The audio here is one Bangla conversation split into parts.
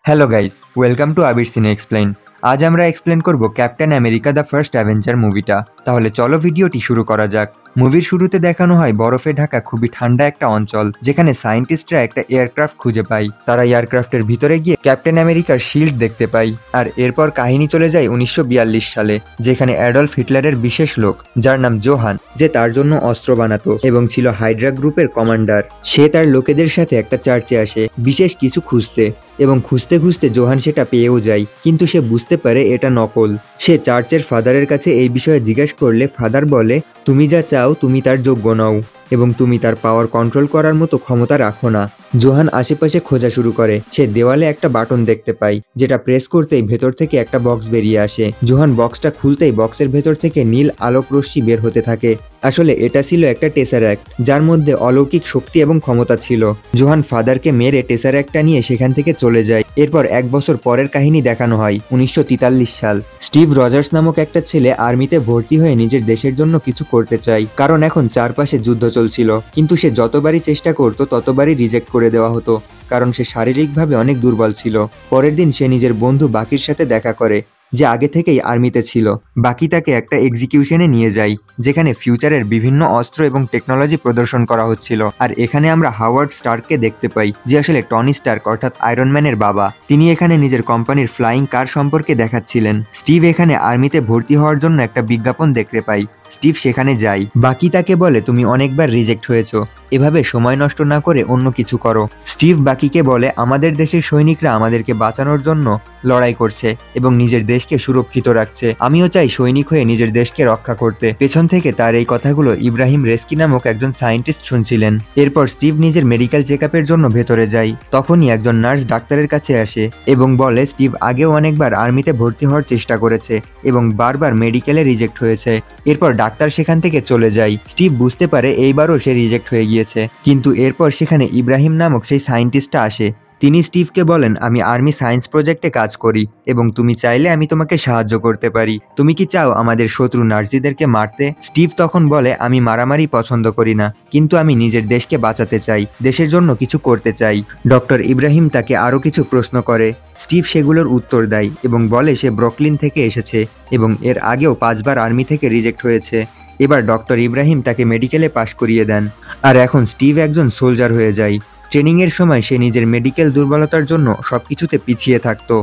হ্যালো গাইজ, ওয়েলকাম টু আবির সিনে এক্সপ্লেইন। আজ আমরা এক্সপ্লেন করব captain America the first Avenger মুভিটা। তাহলে চলো ভিডিওটি শুরু করা যাক। মুভির শুরুতে দেখানো হয় বরফে ঢাকা খুবই ঠান্ডা একটা অঞ্চল, যেখানে সায়েন্টিস্টরা একটা এয়ারক্রাফট খুঁজে পায়। তারা এয়ারক্রাফটের ভিতরে গিয়ে ক্যাপ্টেন আমেরিকার শিল্ড দেখতে পায়। আর এরপর কাহিনী চলে যায় 1942 সালে, যেখানে অ্যাডলফ হিটলারের বিশেষ লোক, যার নাম জোহান, যে তার জন্য অস্ত্র বানাতো এবং ছিল হাইড্রা গ্রুপের কমান্ডার। সে তার লোকেদের সাথে একটা চার্চে আসে বিশেষ কিছু খুঁজতে, এবং খুঁজতে খুঁজতে জোহান সেটা পেয়েও যায়, কিন্তু সে বুঝতে পারে এটা নকল। সে চার্চের ফাদারের কাছে এই বিষয়ে জিজ্ঞেস করলে ফাদার বলে, তুমি যা চাও তুমি তার যোগ্য নও এবং তুমি তার পাওয়ার কন্ট্রোল করার মতো ক্ষমতা রাখো না। জোহান আশেপাশে খোঁজা শুরু করে। সে দেওয়ালে একটা বাটন দেখতে পায়, যেটা প্রেস করতেই ভেতর থেকে একটা বক্স বেরিয়ে আসে। জোহান বক্সটা খুলতেই বক্সের ভেতর থেকে নীল আলোক রশ্মি বের হতে থাকে। আসলে এটা ছিল একটা টেসারঅ্যাক্ট, যার মধ্যে অলৌকিক শক্তি এবং ক্ষমতা ছিল। জোহান ফাদারকে মেরে টেসারঅ্যাক্টটা নিয়ে সেখান থেকে চলে যায়। এরপর 1 বছর পরের কাহিনী দেখানো হয় 1943 সাল। স্টিভ রজার্স নামক একটা ছেলে আর্মিতে ভর্তি হয়ে নিজের দেশের জন্য কিছু করতে চায়, কারণ এখন চারপাশে যুদ্ধ চলছিল। কিন্তু সে যতবারই চেষ্টা করত ততবারই রিজেক্ট করে দেওয়া হতো, কারণ সে শারীরিকভাবে অনেক দুর্বল ছিল। পরের দিন সে নিজের বন্ধু বাকির সাথে দেখা করে, যে আগে থেকেই আর্মিতে ছিল। বাকি তাকে একটা এক্সিকিউশনে নিয়ে যায়, যেখানে ফিউচারের বিভিন্ন অস্ত্র এবং টেকনোলজি প্রদর্শন করা হচ্ছিল। আর এখানে আমরা হাওয়ার্ড স্টার্ককে দেখতে পাই, যে আসলে টনি স্টার্ক অর্থাৎ আয়রন ম্যানের বাবা। তিনি এখানে নিজের কোম্পানির ফ্লাইং কার সম্পর্কে দেখাচ্ছিলেন। স্টিভ এখানে আর্মিতে ভর্তি হওয়ার জন্য একটা বিজ্ঞাপন দেখতে পাই। স্টিভ সেখানে যায়। বাকি তাকে বলে, তুমি অনেকবার রিজেক্ট হয়েছো, এভাবে সময় নষ্ট না করে অন্য কিছু করো। স্টিভ বাকিকে বলে, আমাদের দেশের সৈনিকরা আমাদেরকে বাঁচানোর জন্য লড়াই করছে এবং নিজের দেশকে সুরক্ষিত রাখছে। আমিও চাই সৈনিক হয়ে নিজের দেশকে রক্ষা করতে। পেছন থেকে তার এই কথাগুলো ইব্রাহিম রেস্কি নামক একজন সায়েন্টিস্ট শুনছিলেন। এরপর স্টিভ নিজের মেডিকেল চেকআপের জন্য ভেতরে যায়। তখনই একজন নার্স ডাক্তারের কাছে আসে এবং বলে, স্টিভ আগেও অনেকবার আর্মিতে ভর্তি হওয়ার চেষ্টা করেছে এবং বারবার মেডিকেলে রিজেক্ট হয়েছে। এরপর ডাক্তার সেখান থেকে চলে যায়। স্টিভ বুঝতে পারে এইবারও সে রিজেক্ট হয়ে গিয়েছে। কিন্তু এরপর সেখানে ইব্রাহিম নামক সেই সায়েন্টিস্টটা আসে। তিনি স্টিভকে বলেন, আমি আর্মি সায়েন্স প্রজেক্টে কাজ করি এবং তুমি চাইলে আমি তোমাকে সাহায্য করতে পারি। তুমি কি চাও আমাদের শত্রু নার্সিদেরকে মারতে? স্টিভ তখন বলে, আমি মারামারি পছন্দ করি না, কিন্তু আমি নিজের দেশকে বাঁচাতে চাই, দেশের জন্য কিছু করতে চাই। ডক্টর ইব্রাহিম তাকে আরও কিছু প্রশ্ন করে। স্টিভ সেগুলোর উত্তর দেয় এবং বলে সে ব্রুকলিন থেকে এসেছে এবং এর আগেও 5 বার আর্মি থেকে রিজেক্ট হয়েছে। এবার ডক্টর ইব্রাহিম তাকে মেডিকেলে পাশ করিয়ে দেন। আর এখন স্টিভ একজন সোলজার হয়ে যায়। ট্রেনিংয়ের সময় সে নিজের মেডিকেল দুর্বলতার জন্য সবকিছুতে পিছিয়ে থাকতো।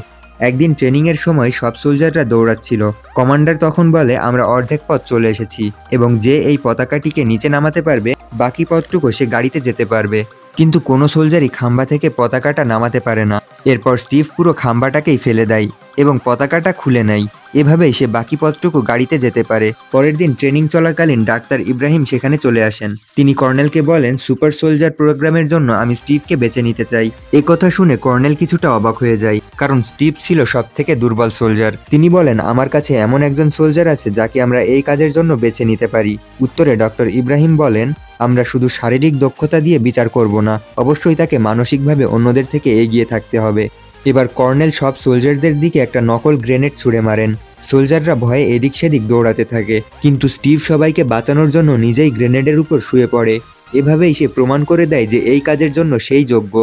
একদিন ট্রেনিংয়ের সময় সব সোলজাররা দৌড়াচ্ছিল। কমান্ডার তখন বলে, আমরা অর্ধেক পথ চলে এসেছি এবং যে এই পতাকাটিকে নিচে নামাতে পারবে, বাকি পথটুকু সে গাড়িতে যেতে পারবে। কিন্তু কোনো সোলজারই খাম্বা থেকে পতাকাটা নামাতে পারে না। এরপর স্টিভ পুরো খাম্বাটাকেই ফেলে দেয় এবং পতাকাটা খুলে নেয়। এভাবেই সে বাকি পথটুকু গাড়িতে যেতে পারে। পরের দিন ট্রেনিং চলাকালীন ডাক্তার ইব্রাহিম সেখানে চলে আসেন। তিনি কর্নেলকে বলেন, সুপার সোলজার প্রোগ্রামের জন্য আমি স্টিভকে বেছে নিতে চাই। কথা শুনে কর্নেল কিছুটা অবাক হয়ে যায়, কারণ স্টিভ ছিল সবথেকে দুর্বল সোলজার। তিনি বলেন, আমার কাছে এমন একজন সোলজার আছে যাকে আমরা এই কাজের জন্য বেছে নিতে পারি। উত্তরে ডক্টর ইব্রাহিম বলেন, আমরা শুধু শারীরিক দক্ষতা দিয়ে বিচার করব না, অবশ্যই তাকে মানসিকভাবে অন্যদের থেকে এগিয়ে থাকতে হবে। এবার কর্নেল সব সোলজারদের দিকে একটা নকল গ্রেনেড ছুঁড়ে মারেন। সোলজাররা ভয়ে এদিক সেদিক দৌড়াতে থাকে, কিন্তু স্টিভ সবাইকে বাঁচানোর জন্য নিজেই গ্রেনেডের উপর শুয়ে পড়ে। এভাবেই সে প্রমাণ করে দেয় যে এই কাজের জন্য সেই যোগ্য।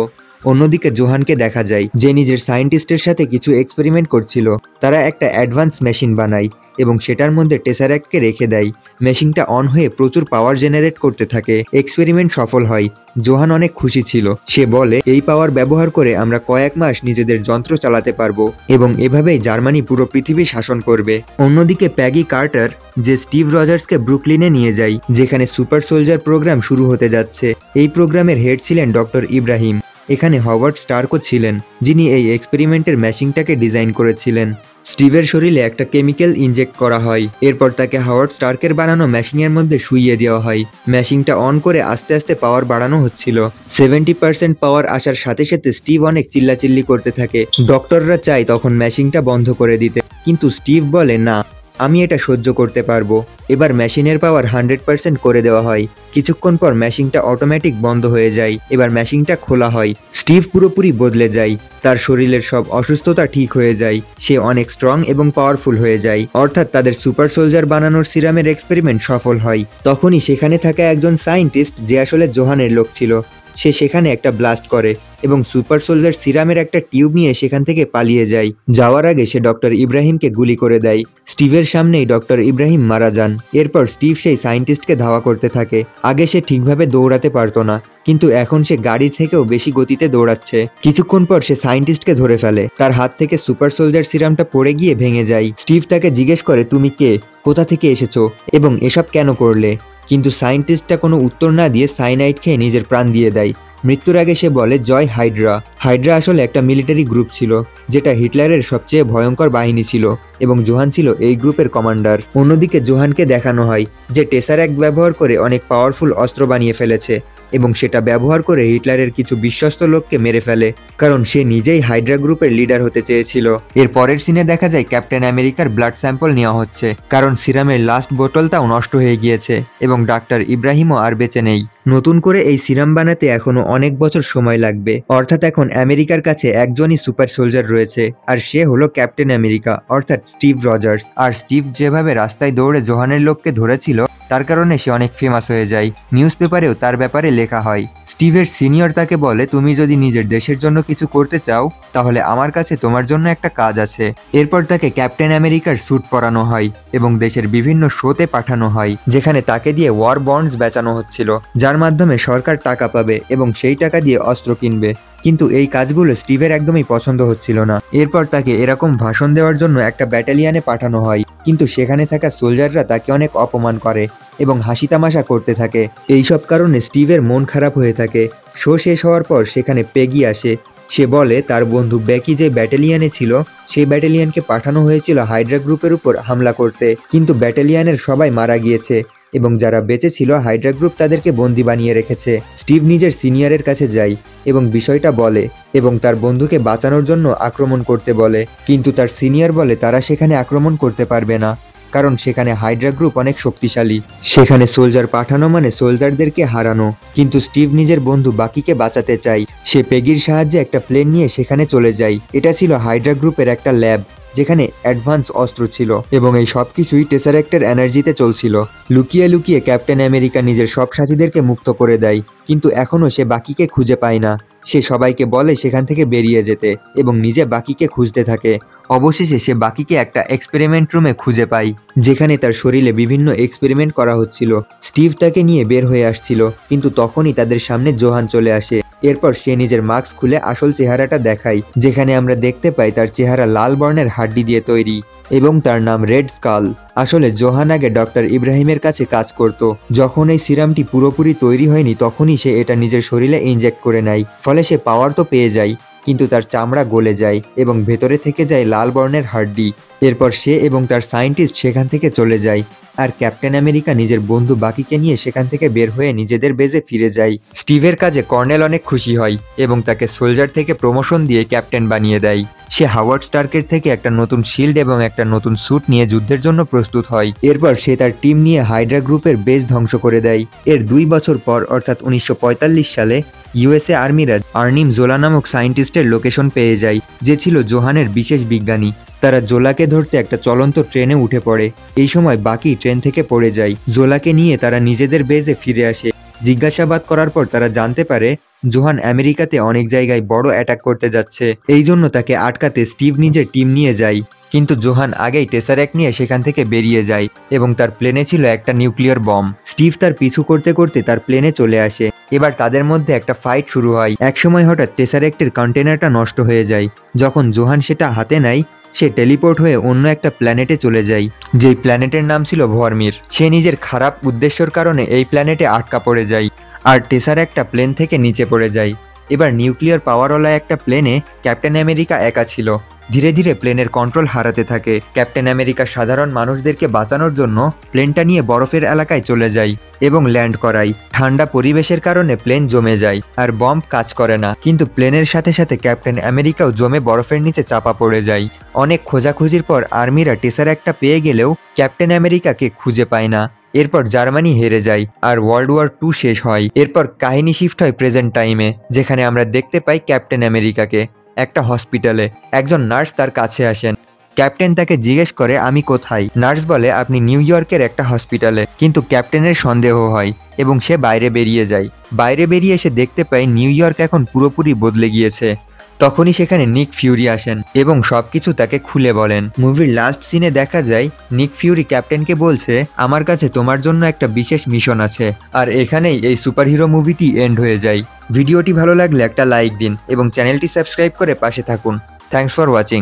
অন্যদিকে জোহানকে দেখা যায়, যে নিজের সায়েন্টিস্টের সাথে কিছু এক্সপেরিমেন্ট করছিল। তারা একটা অ্যাডভান্স মেশিন বানায় এবং সেটার মধ্যে টেসারঅ্যাক্টকে রেখে দেয়। মেশিনটা অন হয়ে প্রচুর পাওয়ার জেনারেট করতে থাকে। এক্সপেরিমেন্ট সফল হয়। জোহান অনেক খুশি ছিল। সে বলে, এই পাওয়ার ব্যবহার করে আমরা কয়েক মাস নিজেদের যন্ত্র চালাতে পারবো এবং এভাবেই জার্মানি পুরো পৃথিবী শাসন করবে। অন্যদিকে প্যাগি কার্টার, যে স্টিভ রজার্সকে ব্রুকলিনে নিয়ে যায়, যেখানে সুপার সোলজার প্রোগ্রাম শুরু হতে যাচ্ছে। এই প্রোগ্রামের হেড ছিলেন ডক্টর ইব্রাহিম। এখানে হাওয়ার্ড স্টার্কও ছিলেন, যিনি এই এক্সপেরিমেন্টের মেশিনটাকে ডিজাইন করেছিলেন। স্টিভের শরীরে একটা কেমিক্যাল ইনজেক্ট করা হয়। এরপর তাকে হাওয়ার্ড স্টার্কের বানানো মেশিনের মধ্যে শুইয়ে দেওয়া হয়। মেশিনটা অন করে আস্তে আস্তে পাওয়ার বাড়ানো হচ্ছিল। 70% পাওয়ার আসার সাথে সাথে স্টিভ অনেক চিল্লাচিল্লি করতে থাকে। ডক্টররা চায় তখন মেশিনটা বন্ধ করে দিতে, কিন্তু স্টিভ বলে, না, আমি এটা সহ্য করতে পারবো। এবার মেশিনের পাওয়ার 100% করে দেওয়া হয়। কিছুক্ষণ পর মেশিনটা অটোমেটিক বন্ধ হয়ে যায়। এবার মেশিনটা খোলা হয়। স্টিভ পুরোপুরি বদলে যায়। তার শরীরের সব অসুস্থতা ঠিক হয়ে যায়। সে অনেক স্ট্রং এবং পাওয়ারফুল হয়ে যায়। অর্থাৎ তাদের সুপার সোলজার বানানোর সিরামের এক্সপেরিমেন্ট সফল হয়। তখনই সেখানে থাকা একজন সায়েন্টিস্ট, যে আসলে জোহানের লোক ছিল, সে সেখানে একটা ব্লাস্ট করে এবং সুপার সোলজার সিরামের একটা টিউব নিয়ে সেখান থেকে পালিয়ে যায়। যাওয়ার আগে সে ডক্টর ইব্রাহিমকে গুলি করে দেয়। স্টিভের সামনেই ডক্টর ইব্রাহিম মারা যান। এরপর স্টিভ সেই সায়েন্টিস্টকে ধাওয়া করতে থাকে। আগে সে ঠিকভাবে দৌড়াতে পারতো না, কিন্তু এখন সে গাড়ির থেকেও বেশি গতিতে দৌড়াচ্ছে। কিছুক্ষণ পর সে সায়েন্টিস্টকে ধরে ফেলে। তার হাত থেকে সুপার সোলজার সিরামটা পড়ে গিয়ে ভেঙে যায়। স্টিভ তাকে জিজ্ঞেস করে, তুমি কে, কোথা থেকে এসেছো এবং এসব কেন করলে? কিন্তু সায়েন্টিস্টটা কোনো উত্তর না দিয়ে সাইনাইড খেয়ে নিজের প্রাণ দিয়ে দেয়। মৃত্যুর আগে সে বলে, জয় হাইড্রা। হাইড্রা আসলে একটা মিলিটারি গ্রুপ ছিল, যেটা হিটলারের সবচেয়ে ভয়ঙ্কর বাহিনী ছিল এবং জোহান ছিল এই গ্রুপের কমান্ডার। অন্যদিকে জোহানকে দেখানো হয় যে টেসারঅ্যাক্ট ব্যবহার করে অনেক পাওয়ারফুল অস্ত্র বানিয়ে ফেলেছে এবং সেটা ব্যবহার করে হিটলারের কিছু বিশ্বস্ত লোককে মেরে ফেলে, কারণ সে নিজেই হাইড্রা গ্রুপের লিডার হতে চেয়েছিল। এর পরের সিনে দেখা যায় ক্যাপ্টেন আমেরিকার ব্লাড স্যাম্পল নেওয়া হচ্ছে, কারণ সিরামের লাস্ট বোতলটাও নষ্ট হয়ে গিয়েছে এবং ডাক্তার ইব্রাহিমও আর বেঁচে নেই। নতুন করে এই সিরাম বানাতে এখনো অনেক বছর সময় লাগবে। অর্থাৎ এখন আমেরিকার কাছে একজনই সুপার সোলজার রয়েছে, আর সে হলো ক্যাপ্টেন আমেরিকা, অর্থাৎ স্টিভ রজার্স। আর স্টিভ যেভাবে রাস্তায় দৌড়ে জোহানের লোককে ধরেছিল, তার কারণে সে অনেক ফেমাস হয়ে যায়। নিউজ পেপারেও তার ব্যাপারে লেখা হয়। স্টিভের সিনিয়র তাকে বলে, তুমি যদি নিজের দেশের জন্য কিছু করতে চাও, তাহলে আমার কাছে তোমার জন্য একটা কাজ আছে। এরপর তাকে ক্যাপ্টেন আমেরিকার স্যুট পরানো হয় এবং দেশের বিভিন্ন শোতে পাঠানো হয়, যেখানে তাকে দিয়ে ওয়ার বন্ডস বেচানো হচ্ছিল, যার মাধ্যমে সরকার টাকা পাবে এবং সেই টাকা দিয়ে অস্ত্র কিনবে। কিন্তু এই কাজগুলো স্টিভের একদমই পছন্দ হচ্ছিল না। এরপর তাকে এরকম ভাষণ দেওয়ার জন্য একটা ব্যাটালিয়ানে পাঠানো হয়, কিন্তু সেখানে থাকা সোলজাররা তাকে অনেক অপমান করে এবং হাসি তামাশা করতে থাকে। এইসব কারণে স্টিভের মন খারাপ হয়ে থাকে। শো শেষ হওয়ার পর সেখানে পেগি আসে। সে বলে তার বন্ধু বেকি যে ব্যাটালিয়ানে ছিল, সেই ব্যাটালিয়ানকে পাঠানো হয়েছিল হাইড্রা গ্রুপের উপর হামলা করতে, কিন্তু ব্যাটালিয়ানের সবাই মারা গিয়েছে এবং যারা বেঁচে ছিল হাইড্রা গ্রুপ তাদেরকে বন্দি বানিয়ে রেখেছে। স্টিভ নিজের সিনিয়রের কাছে যায় এবং বিষয়টা বলে এবং তার বন্ধুকে বাঁচানোর জন্য আক্রমণ করতে বলে, কিন্তু তার সিনিয়র বলে তারা সেখানে আক্রমণ করতে পারবে না, কারণ সেখানে হাইড্রা গ্রুপ অনেক শক্তিশালী। সেখানে সোলজার পাঠানো মানে সোলজারদেরকে হারানো। কিন্তু স্টিভ নিজের বন্ধু বাকিকে বাঁচাতে চায়। সে পেগির সাহায্যে একটা প্লেন নিয়ে সেখানে চলে যায়। এটা ছিল হাইড্রা গ্রুপের একটা ল্যাব, যেখানে অ্যাডভান্স অস্ত্র ছিল এবং এই সব কিছুই টেসারেক্টের এনার্জিতে চলছিল। লুকিয়ে লুকিয়ে ক্যাপ্টেন আমেরিকা নিজের সব সাথীদেরকে মুক্ত করে দেয়, কিন্তু এখনও সে বাকিকে খুঁজে পায় না। সে সবাইকে বলে সেখান থেকে বেরিয়ে যেতে এবং নিজে বাকিকে খুঁজতে থাকে। অবশেষে সে বাকিকে একটা এক্সপেরিমেন্ট রুমে খুঁজে পায়, যেখানে তার শরীরে বিভিন্ন এক্সপেরিমেন্ট করা হচ্ছিল। স্টিভ তাকে নিয়ে বের হয়ে আসছিল, কিন্তু তখনই তাদের সামনে জোহান চলে আসে। এরপর সে নিজের মাস্ক খুলে আসল চেহারাটা দেখায়, যেখানে আমরা দেখতে পাই তার চেহারা লাল বর্ণের হাড্ডি দিয়ে তৈরি এবং তার নাম রেড স্কাল। আসলে জোহান আগে ডক্টর ইব্রাহিমের কাছে কাজ করত। যখন এই সিরামটি পুরোপুরি তৈরি হয়নি, তখনই সে এটা নিজের শরীরে ইনজেক্ট করে নেয়। ফলে সে পাওয়ার তো পেয়ে যায়, কিন্তু তার চামড়া গলে যায় এবং ভেতরে থেকে যায় লাল বর্ণের হাড্ডি। এরপর সে এবং তার সায়েন্টিস্ট সেখান থেকে চলে যায়, আর ক্যাপ্টেন আমেরিকা নিজের বন্ধু বাকিকে নিয়ে সেখান থেকে বের হয়ে নিজেদের বেজে ফিরে যায়। স্টিভের কাজে কর্নেল অনেক খুশি হয় এবং তাকে সোলজার থেকে প্রমোশন দিয়ে ক্যাপ্টেন বানিয়ে দেয়। সে হাওয়ার্ড স্টার্কের থেকে একটা নতুন শিল্ড এবং একটা নতুন স্যুট নিয়ে যুদ্ধের জন্য প্রস্তুত হয়। এরপর সে তার টিম নিয়ে হাইড্রা গ্রুপের বেস ধ্বংস করে দেয়। এর 2 বছর পর অর্থাৎ 1945 সালে ইউএসএ আর্মিরা আর্নিম জোলা নামক সায়েন্টিস্টের লোকেশন পেয়ে যায়, যে ছিল জোহানের বিশেষ বিজ্ঞানী। তারা জোলাকে ধরতে একটা চলন্ত ট্রেনে উঠে পড়ে। এই সময় বাকি ট্রেন থেকে পড়ে যায়। জোলাকে নিয়ে তারা নিজেদের বেজে ফিরে আসে। জিজ্ঞাসাবাদ করার পর তারা জানতে পারে জোহান আমেরিকাতে অনেক জায়গায় বড় অ্যাটাক করতে যাচ্ছে। এই জন্য তাকে আটকাতে স্টিভ নিজের টিম নিয়ে যায়, কিন্তু জোহান আগেই টেসারঅ্যাক্ট নিয়ে সেখান থেকে বেরিয়ে যায় এবং তার প্লেনে ছিল একটা নিউক্লিয়ার বম। স্টিভ তার পিছু করতে করতে তার প্লেনে চলে আসে। এবার তাদের মধ্যে একটা ফাইট শুরু হয়। একসময় হঠাৎ টেসারঅ্যাক্টের কন্টেনারটা নষ্ট হয়ে যায়। যখন জোহান সেটা হাতে নেয়, সে টেলিপোর্ট হয়ে অন্য একটা প্ল্যানেটে চলে যায়, যেই প্ল্যানেটের নাম ছিল ভরমির। সে নিজের খারাপ উদ্দেশ্যের কারণে এই প্ল্যানেটে আটকা পড়ে যায়, আর টেসারঅ্যাক্টটা প্লেন থেকে নিচে পড়ে যায়। এবার নিউক্লিয়ার পাওয়ারওয়ালা একটা প্লেনে ক্যাপ্টেন আমেরিকা একা ছিল। ধীরে ধীরে প্লেনের কন্ট্রোল হারাতে থাকে। ক্যাপ্টেন আমেরিকা সাধারণ মানুষদেরকে বাঁচানোর জন্য প্লেনটা নিয়ে বরফের এলাকায় চলে যায় এবং ল্যান্ড করায়। ঠান্ডা পরিবেশের কারণে প্লেন জমে যায় আর বম্ব কাজ করে না, কিন্তু প্লেনের সাথে সাথে ক্যাপ্টেন আমেরিকাও জমে বরফের নিচে চাপা পড়ে যায়। অনেক খোঁজাখুঁজির পর আর্মিরা টেসারঅ্যাক্টটা পেয়ে গেলেও ক্যাপ্টেন আমেরিকাকে খুঁজে পায় না। এরপর জার্মানি হেরে যায় আর ওয়ার্ল্ড ওয়ার 2 শেষ হয়। এরপর কাহিনী শিফট হয় প্রেজেন্ট টাইমে, যেখানে আমরা দেখতে পাই ক্যাপ্টেন আমেরিকাকে একটা হসপিটালে। একজন নার্স তার কাছে আসেন। ক্যাপ্টেন তাকে জিজ্ঞেস করে আমি কোথায়। নার্স বলে আপনি নিউ ইয়র্কের একটা হসপিটালে। কিন্তু ক্যাপ্টেনের সন্দেহ হয় এবং সে বাইরে বেরিয়ে যায়। বাইরে বেরিয়ে এসে দেখতে পায় নিউ ইয়র্ক এখন পুরোপুরি বদলে গিয়েছে। তখনই সেখানে নিক ফিউরি আসেন এবং সবকিছু তাকে খুলে বলেন। মুভির লাস্ট সিনে দেখা যায় নিক ফিউরি ক্যাপ্টেনকে বলছে আমার কাছে তোমার জন্য একটা বিশেষ মিশন আছে। আর এখানেই এই সুপারহিরো মুভিটি এন্ড হয়ে যায়। ভিডিওটি ভালো লাগলে একটা লাইক দিন এবং চ্যানেলটি সাবস্ক্রাইব করে পাশে থাকুন। Thanks for watching.